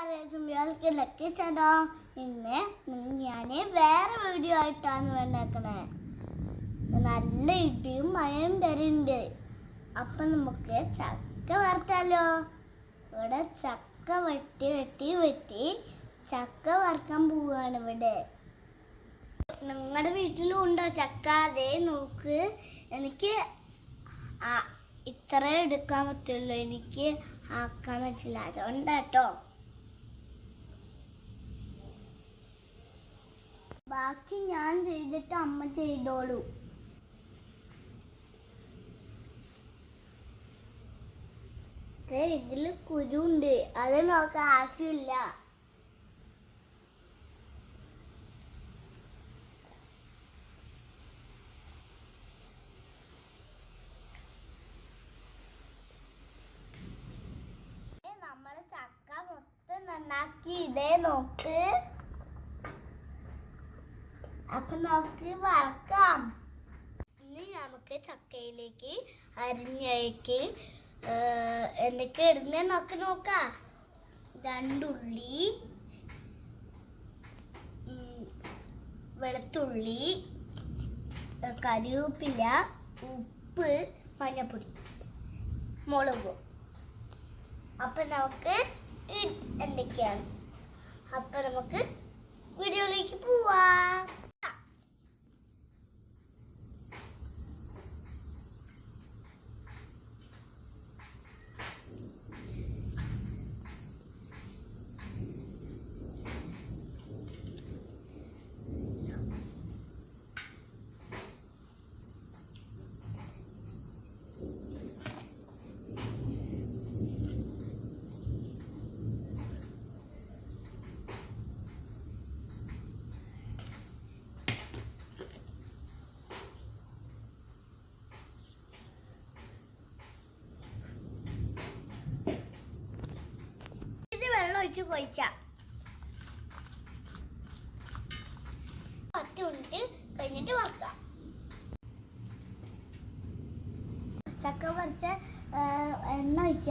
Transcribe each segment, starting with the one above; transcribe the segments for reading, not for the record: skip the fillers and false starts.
എല്ലാവർക്കും ലക്കി ചേട്ടാ. ഇന്ന് ഞാൻ വേറെ വീഡിയോ ആയിട്ടാണ് വേണ്ടേക്കണേ. നല്ല ഇടിയും മഴയും വരുന്നുണ്ട്. അപ്പം നമുക്ക് ചക്ക വറുത്താലോ. ഇവിടെ ചക്ക വെട്ടി ചക്ക വറുക്കാൻ പോവാണ്. ഇവിടെ നിങ്ങളുടെ വീട്ടിലും ഉണ്ടോ ചക്ക? അതേ നോക്ക്. എനിക്ക് ഇത്ര എടുക്കാൻ പറ്റുള്ളൂ, എനിക്ക് ആക്കാൻ പറ്റില്ല. അതുകൊണ്ടാട്ടോ. ബാക്കി ഞാൻ ചെയ്തിട്ട് അമ്മ ചെയ്തോളൂ. ഇതില് കുരുണ്ട്, അത് നോക്കാൻ ആവശ്യമില്ല. നമ്മള് ചക്ക മൊത്തം നന്നാക്കി ഇതേ നോക്ക്. അപ്പൊ നമുക്ക് വറക്കാം. ഇനി നമുക്ക് ചക്കയിലേക്ക് അരിഞ്ഞേക്ക് എന്തൊക്കെ ഇടുന്നേ നോക്കാം. 2 ഉള്ളി, വെളുത്തുള്ളി, കറിവേപ്പില, ഉപ്പ്, മഞ്ഞപ്പൊടി, മുളക്. അപ്പൊ നമുക്ക് എന്തൊക്കെയാണ്. അപ്പൊ നമുക്ക് വീഡിയോയിലേക്ക് പോവാം. വെള്ളം ഒഴിച്ച് കൊഴിച്ച 10 മിനിറ്റ് കഴിഞ്ഞിട്ട് വറുക്കാം. ചക്ക പറിച്ച എണ്ണ ഒഴിച്ച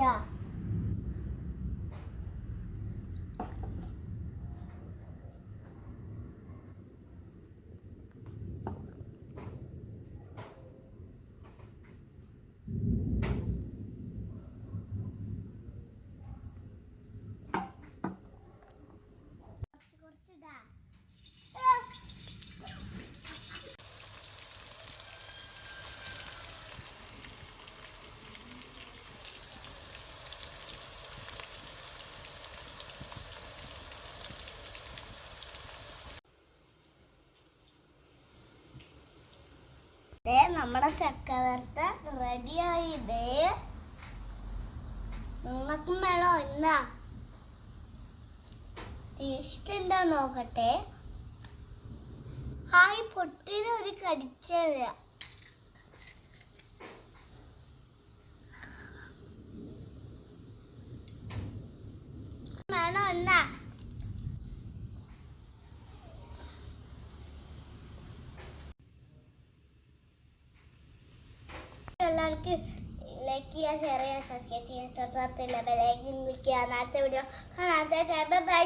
നമ്മുടെ ചക്ക വറുത്ത റെഡിയായി. നിങ്ങൾക്കും വേണോ? എന്നാ ടേസ്റ്റ് എന്താ നോക്കട്ടെ. ഹായ്, പൊട്ടിന് ഒരു കടിച്ചല്ല. വേണോ? എന്നാ എല്ലാവർക്കും ലൈക്ക് ചെയ്യുക, ഷെയർ ചെയ്യുക, സബ്സ്ക്രൈബ് ചെയ്യുക, തൊട്ടടുത്തുള്ള ബെൽ ഐക്കൺ ക്ലിക്ക് ചെയ്യുക. അടുത്ത വീഡിയോ കാണാത്ത ബൈ.